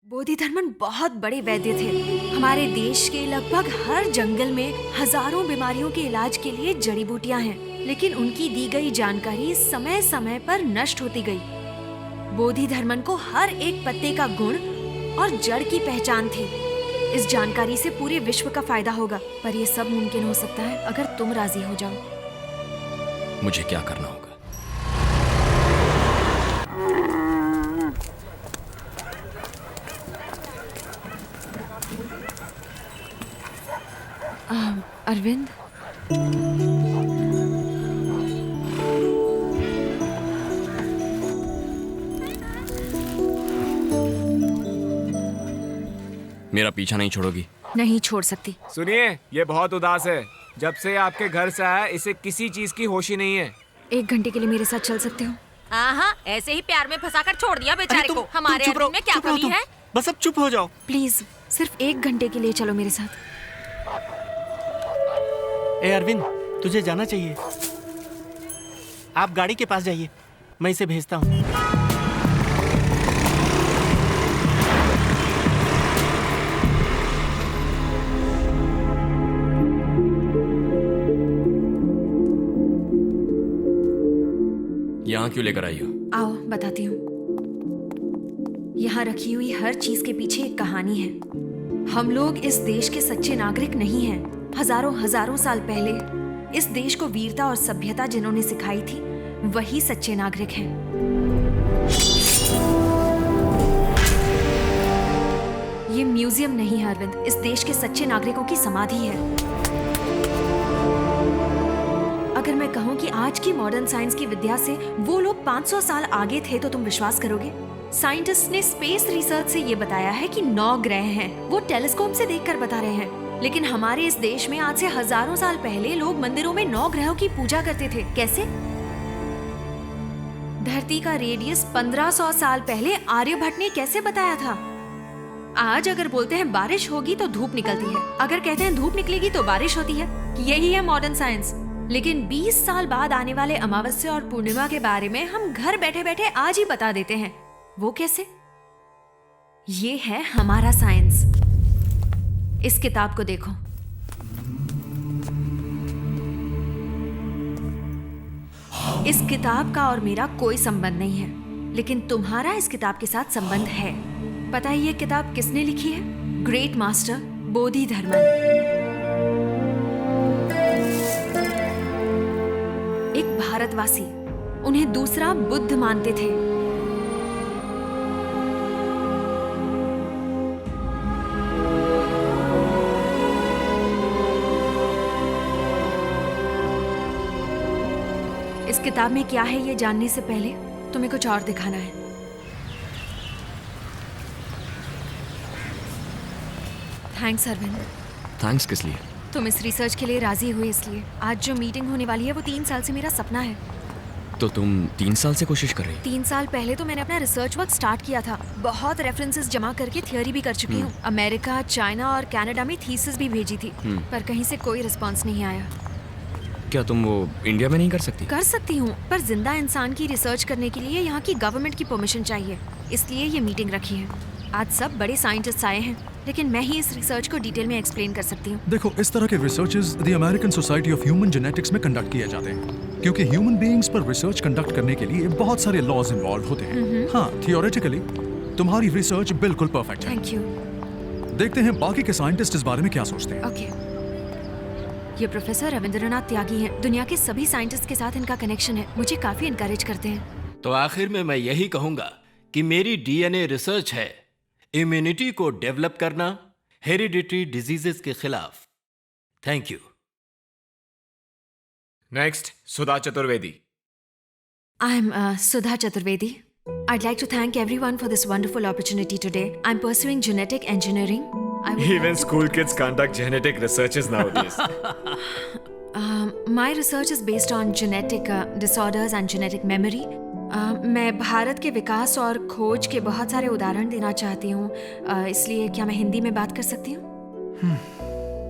बोधिधर्मन बहुत बड़े वैद्य थे। हमारे देश के लगभग हर जंगल में हजारों बीमारियों के इलाज के लिए जड़ी बूटियां हैं, लेकिन उनकी दी गई जानकारी समय समय पर नष्ट होती गई। बोधिधर्मन को हर एक पत्ते का गुण और जड़ की पहचान थी। इस जानकारी से पूरे विश्व का फायदा होगा, पर यह सब मुमकिन हो सकता है अगर तुम राजी हो जाओ। मुझे क्या करना होगा? अरविंद, मेरा पीछा नहीं छोड़ोगी? नहीं छोड़ सकती। सुनिए, ये बहुत उदास है। जब से आपके घर से आया इसे किसी चीज की होश ही नहीं है। 1 घंटे के लिए मेरे साथ चल सकते हो? हाँ, ऐसे ही प्यार में फंसाकर छोड़ दिया बेचारे को। हमारे अरविंद में क्या कमी है? बस अब चुप हो जाओ। प्लीज सिर्फ 1 घंटे के लिए चलो मेरे साथ। ए अरविंद, तुझे जाना चाहिए। आप गाड़ी के पास जाइए, मैं इसे भेजता हूँ। यहाँ क्यों लेकर आई हो? आओ बताती हूँ। यहाँ रखी हुई हर चीज के पीछे एक कहानी है। हम लोग इस देश के सच्चे नागरिक नहीं हैं। हजारों साल पहले इस देश को वीरता और सभ्यता जिन्होंने सिखाई थी, वही सच्चे नागरिक हैं। ये म्यूजियम नहीं है अरविंद, इस देश के सच्चे नागरिकों की समाधि है। अगर मैं कहूँ कि आज की मॉडर्न साइंस की विद्या से वो लोग 500 साल आगे थे तो तुम विश्वास करोगे? साइंटिस्ट ने स्पेस रिसर्च से ये बताया है कि 9 ग्रह हैं। वो टेलीस्कोप से देखकर बता रहे हैं। लेकिन हमारे इस देश में आज से हजारों साल पहले लोग मंदिरों में 9 ग्रहों की पूजा करते थे। कैसे? धरती का रेडियस 1500 साल पहले आर्यभट्ट ने कैसे बताया था? आज अगर बोलते हैं बारिश होगी तो धूप निकलती है, अगर कहते हैं धूप निकलेगी तो बारिश होती है। यही है मॉडर्न साइंस। लेकिन 20 साल बाद आने वाले अमावस्या और पूर्णिमा के बारे में हम घर बैठे बैठे आज ही बता देते हैं। वो कैसे? ये है हमारा साइंस। इस किताब को देखो। इस किताब का और मेरा कोई संबंध नहीं है, लेकिन तुम्हारा इस किताब के साथ संबंध है। पता है ये किताब किसने लिखी है? Great master Bodhidharma. एक भारतवासी, उन्हें दूसरा बुद्ध मानते थे। इस किताब में क्या है ये जानने से पहले तुम्हें कुछ और दिखाना है। थैंक्स अरविंद। थैंक्स किस लिए? तुम इस रिसर्च के लिए राजी हुए इसलिए। आज जो मीटिंग होने वाली है वो 3 साल से मेरा सपना है। तो तुम 3 साल से कोशिश कर रही? 3 साल पहले तो मैंने अपना रिसर्च वर्क स्टार्ट किया था। बहुत रेफरेंसेस जमा करके थियोरी भी कर चुकी हूँ। अमेरिका, चाइना और कनाडा में थीसिस भी भेजी थी, पर कहीं से कोई रिस्पॉन्स नहीं आया। क्या तुम वो इंडिया में नहीं कर सकती? कर सकती हूँ, पर जिंदा इंसान की रिसर्च करने के लिए यहाँ की गवर्नमेंट की परमिशन चाहिए। इसलिए ये मीटिंग रखी है। आज सब बड़े साइंटिस्ट आए हैं, लेकिन मैं ही इस रिसर्च को डिटेल में एक्सप्लेन कर सकती हूँ। देखो, इस तरह के researches the American society of human genetics में कंडक्ट किए जाते हैं, क्योंकि ह्यूमन बीइंग्स पर रिसर्च कंडक्ट करने के लिए बहुत सारे लॉज इन्वॉल्व होते हैं। हाँ, थियोरेटिकली तुम्हारी रिसर्च बिल्कुल परफेक्ट है। Thank you. देखते हैं बाकी के साइंटिस्ट इस बारे में क्या सोचते हैं। ओके। ये प्रोफेसर रविंद्रनाथ त्यागी हैं। दुनिया के सभी साइंटिस्ट के साथ इनका कनेक्शन है, मुझे काफी इनकरेज करते हैं। तो आखिर में मैं यही कहूंगा कि मेरी डीएनए रिसर्च है इम्यूनिटी को डेवलप करना हेरिडिटरी डिजीजेस के खिलाफ। Thank you. Next, Sudha Chaturvedi. I am Sudha Chaturvedi. I'd like to thank everyone for this wonderful opportunity today. I'm pursuing genetic engineering. Even school kids conduct genetic researches nowadays. My research is based on genetic disorders and genetic memory. मैं भारत के विकास और खोज के बहुत सारे उदाहरण देना चाहती हूँ, इसलिए क्या मैं हिंदी में बात कर सकती हूँ?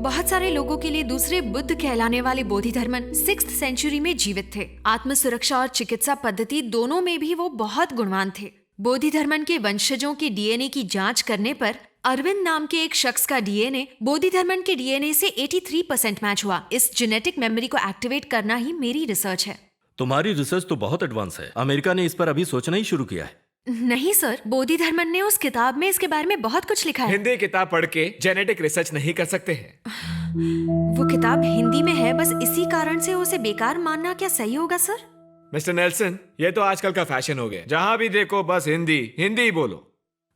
बहुत सारे लोगों के लिए दूसरे बुद्ध कहलाने वाले बोधिधर्मन 6th सेंचुरी में जीवित थे। आत्म सुरक्षा और चिकित्सा पद्धति दोनों में भी वो बहुत गुणवान थे। बोधि धर्मन के वंशजों के डीएनए की जांच करने पर अरविंद नाम के एक शख्स का डीएनए बोधि धर्मन के डीएनए से 83% मैच हुआ। इस जेनेटिक मेमोरी को एक्टिवेट करना ही मेरी रिसर्च है। तुम्हारी रिसर्च तो बहुत एडवांस है। अमेरिका ने इस पर अभी सोचना ही शुरू किया है। नहीं सर, बोधि धर्मन ने उस किताब में इसके बारे में बहुत कुछ लिखा है। हिंदी किताब पढ़ के जेनेटिक रिसर्च नहीं कर सकते हैं। वो किताब हिंदी में है, बस इसी कारण से उसे बेकार मानना क्या सही होगा सर? मिस्टर नेल्सन, ये तो आजकल का फैशन हो गया। जहाँ भी देखो बस हिंदी हिंदी ही बोलो।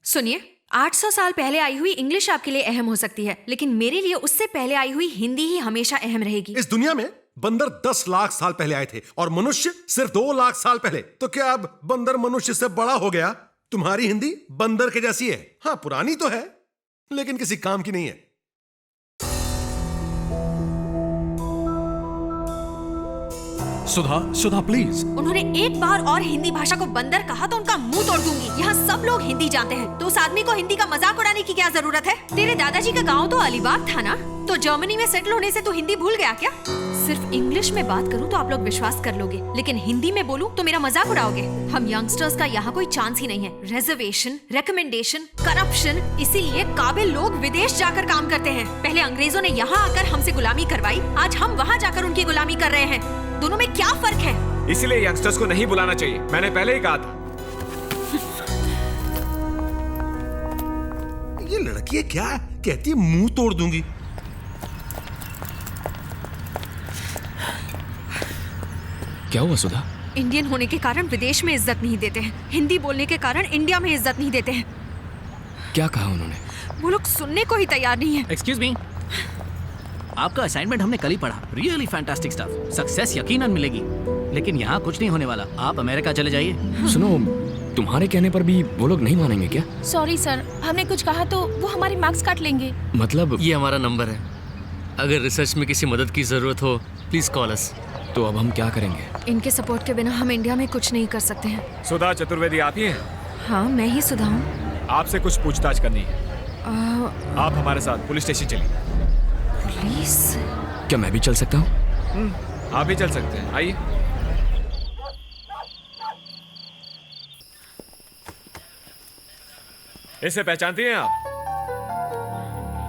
सुनिए, 800 साल पहले आई हुई इंग्लिश आपके लिए अहम हो सकती है, लेकिन मेरे लिए उससे पहले आई हुई हिंदी ही हमेशा अहम रहेगी। इस दुनिया में बंदर 10 लाख साल पहले आए थे और मनुष्य सिर्फ 2 लाख साल पहले। तो क्या अब बंदर मनुष्य से बड़ा हो गया? तुम्हारी हिंदी बंदर के जैसी है। हाँ, पुरानी तो है लेकिन किसी काम की नहीं है। सुधा प्लीज। उन्होंने एक बार और हिंदी भाषा को बंदर कहा तो उनका मुंह तोड़ दूंगी। यहाँ सब लोग हिंदी जानते हैं, तो उस आदमी को हिंदी का मजाक उड़ाने की क्या जरूरत है? तेरे दादाजी का गांव तो अलीबाग था ना, तो जर्मनी में सेटल होने से तू हिंदी भूल गया क्या? सिर्फ इंग्लिश में बात करूं तो आप लोग विश्वास कर लोगे, लेकिन हिंदी में बोलूं तो मेरा मजाक उड़ाओगे। हम यंगस्टर्स का यहाँ कोई चांस ही नहीं है। रिजर्वेशन, रिकमेंडेशन, करप्शन, इसीलिए काबिल लोग विदेश जाकर काम करते हैं। पहले अंग्रेजों ने यहाँ आकर हमसे गुलामी करवाई, आज हम वहाँ जाकर उनकी गुलामी कर रहे हैं। दोनों में क्या फर्क है? इसलिए यंगस्टर्स को नहीं बुलाना चाहिए, मैंने पहले ही कहा था। ये लड़की क्या कहती है, मुंह तोड़ दूंगी। क्या हुआ सुधा? इंडियन होने के कारण विदेश में इज्जत नहीं देते हैं, हिंदी बोलने के कारण इंडिया में इज्जत नहीं देते हैं। क्या कहा उन्होंने? वो लोग सुनने को ही तैयार नहीं है। एक्सक्यूज मी, आपका असाइनमेंट हमने कल ही पढ़ा। Really fantastic stuff. सक्सेस यकीनन मिलेगी, लेकिन यहाँ कुछ नहीं होने वाला। आप अमेरिका चले जाइए। सुनो, तुम्हारे कहने पर भी वो लोग नहीं मानेंगे क्या? सॉरी सर, हमने कुछ कहा तो वो हमारे मार्क्स काट लेंगे। मतलब ये हमारा नंबर है, अगर रिसर्च में किसी मदद की जरूरत हो प्लीज कॉल अस। तो अब हम क्या करेंगे? इनके सपोर्ट के बिना हम इंडिया में कुछ नहीं कर सकते हैं। सुधा चतुर्वेदी आप ही हैं? हाँ, मैं ही सुधा हूँ। आपसे कुछ पूछताछ करनी है। आप हमारे साथ पुलिस स्टेशन चलिए। पुलिस? क्या मैं भी चल सकता हूँ? आप भी चल सकते हैं, आइए। इसे पहचानती हैं आप?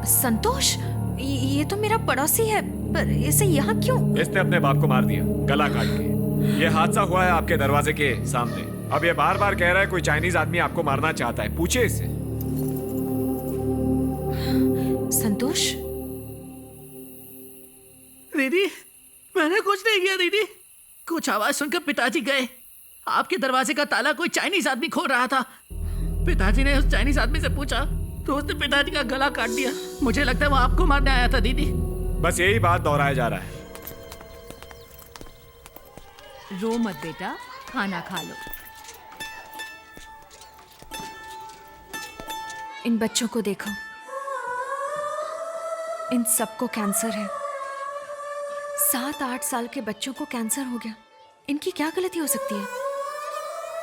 संतोष, ये तो मेरा पड़ोसी है, पर इसे यहाँ क्यों? इसने अपने बाप को मार दिया, गला काट के। ये हादसा हुआ है आपके दरवाजे के सामने। अब ये बार बार कह रहा है कोई चाइनीज आदमी आपको मारना चाहता है, पूछिए इससे। संतोष, दीदी, मैंने कुछ नहीं किया दीदी। कुछ आवाज सुनकर पिताजी गए। आपके दरवाजे का ताला कोई चाइनीज आदमी खोल रहा था। पिताजी ने उस चाइनीज आदमी से पूछा तो उसने पिताजी का गला काट दिया। मुझे लगता है वो आपको मारने आया था दीदी। बस यही बात दोहराया जा रहा है। रो मत बेटा, खाना खा लो। इन बच्चों को देखो, इन सबको कैंसर है। 7-8 साल के बच्चों को कैंसर हो गया। इनकी क्या गलती हो सकती है?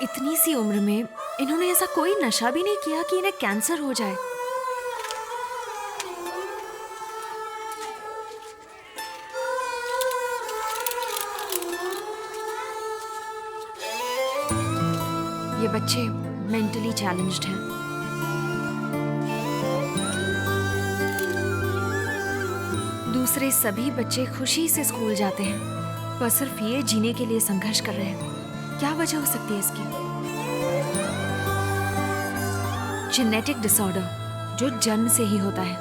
इतनी सी उम्र में इन्होंने ऐसा कोई नशा भी नहीं किया कि इन्हें कैंसर हो जाए। ये बच्चे मेंटली चैलेंज्ड हैं। दूसरे सभी बच्चे खुशी से स्कूल जाते हैं, पर सिर्फ ये जीने के लिए संघर्ष कर रहे हैं। क्या वजह हो सकती है इसकी? जेनेटिक डिसऑर्डर, जो जन्म से ही होता है।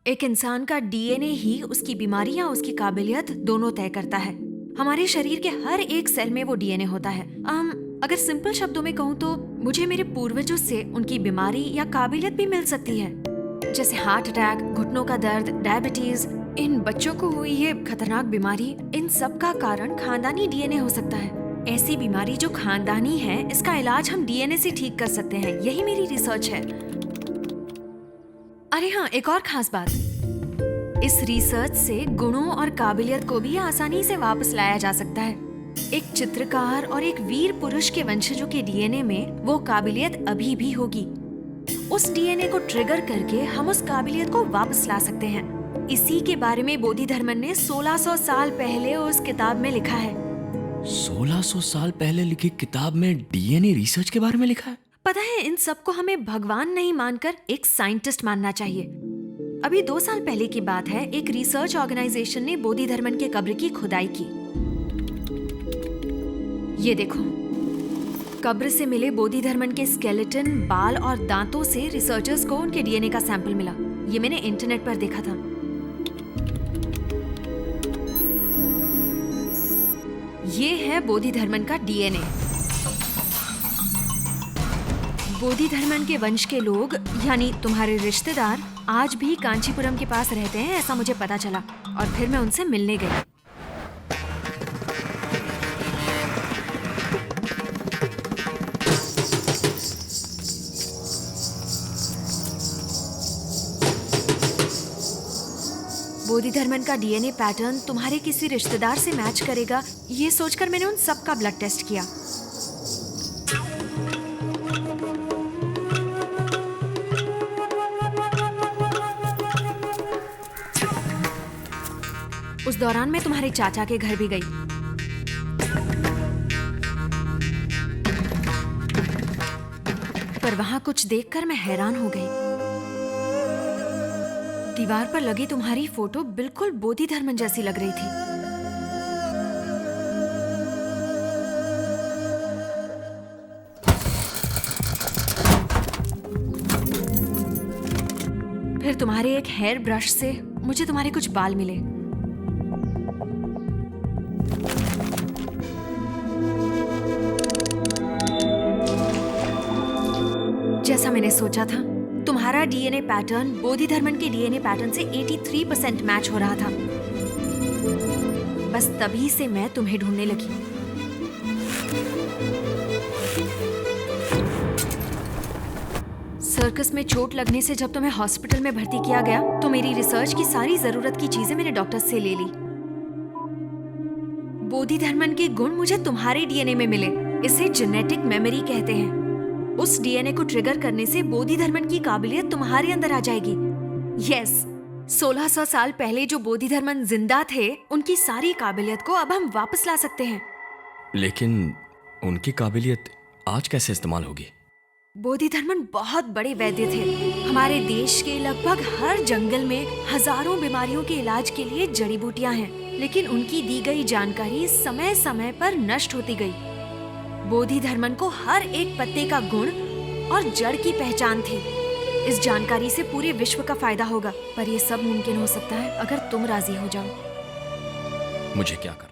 एक इंसान का डीएनए ही उसकी बीमारी या उसकी काबिलियत दोनों तय करता है। हमारे शरीर के हर एक सेल में वो डीएनए होता है। अगर सिंपल शब्दों में कहूँ तो मुझे मेरे पूर्वजों से उनकी बीमारी या काबिलियत भी मिल सकती है, जैसे हार्ट अटैक, घुटनों का दर्द, डायबिटीज। इन बच्चों को हुई ये खतरनाक बीमारी, इन सब का कारण खानदानी डीएनए हो सकता है। ऐसी बीमारी जो खानदानी है, इसका इलाज हम डीएनए से ठीक कर सकते हैं। यही मेरी रिसर्च है। अरे हाँ, एक और खास बात, इस रिसर्च से गुणों और काबिलियत को भी आसानी से वापस लाया जा सकता है। एक चित्रकार और एक वीर पुरुष के वंशजों के डीएनए में वो काबिलियत अभी भी होगी। उस डीएनए को ट्रिगर करके हम उस काबिलियत को वापस ला सकते हैं। इसी के बारे में बोधि धर्मन ने 1600 साल पहले उस किताब में लिखा है। 1600 साल पहले लिखी किताब में डीएनए रिसर्च के बारे में लिखा है। पता है, इन सबको हमें भगवान नहीं मानकर एक साइंटिस्ट मानना चाहिए। अभी 2 साल पहले की बात है, एक रिसर्च ऑर्गेनाइजेशन ने बोधिधर्मन के कब्र की खुदाई की। ये देखो, कब्र से मिले बोधिधर्मन के स्केलेटन, बाल और दांतों से रिसर्चर्स को उनके डीएनए का सैंपल मिला। ये मैंने इंटरनेट पर देखा था। ये है बोधिधर्मन का डीएनए। बोधिधर्मन के वंश के लोग, यानी तुम्हारे रिश्तेदार, आज भी कांचीपुरम के पास रहते हैं, ऐसा मुझे पता चला। और फिर मैं उनसे मिलने गई। बोधिधर्मन का डीएनए पैटर्न तुम्हारे किसी रिश्तेदार से मैच करेगा, ये सोचकर मैंने उन सब का ब्लड टेस्ट किया। उस दौरान मैं तुम्हारे चाचा के घर भी गई। पर वहां कुछ देखकर मैं हैरान हो गई। दीवार पर लगी तुम्हारी फोटो बिल्कुल बोधिधर्मन जैसी लग रही थी। फिर तुम्हारे एक हेयर ब्रश से मुझे तुम्हारे कुछ बाल मिले। जैसा मैंने सोचा था, तुम्हारा डीएनए पैटर्न बोधिधर्मन के डीएनए पैटर्न से 83% मैच हो रहा था। बस तभी से मैं तुम्हें ढूंढने लगी। सर्कस में चोट लगने से जब तुम्हें हॉस्पिटल में भर्ती किया गया, तो मेरी रिसर्च की सारी जरूरत की चीजें मैंने डॉक्टर से ले ली। बोधिधर्मन के गुण मुझे तुम्हारे डीएनए में मिले। इसे जेनेटिक मेमोरी कहते हैं। उस डीएनए को ट्रिगर करने से बोधिधर्मन की काबिलियत तुम्हारे अंदर आ जाएगी। यस, 1600 साल पहले जो बोधिधर्मन जिंदा थे, उनकी सारी काबिलियत को अब हम वापस ला सकते हैं। लेकिन उनकी काबिलियत आज कैसे इस्तेमाल होगी? बोधिधर्मन बहुत बड़े वैद्य थे। हमारे देश के लगभग हर जंगल में हजारों बीमारियों के इलाज के लिए जड़ी बूटियां हैं, लेकिन उनकी दी गई जानकारी समय समय पर नष्ट होती गई। बोधिधर्मन को हर एक पत्ते का गुण और जड़ की पहचान थी। इस जानकारी से पूरे विश्व का फायदा होगा, पर यह सब मुमकिन हो सकता है अगर तुम राजी हो जाओ। मुझे क्या करना?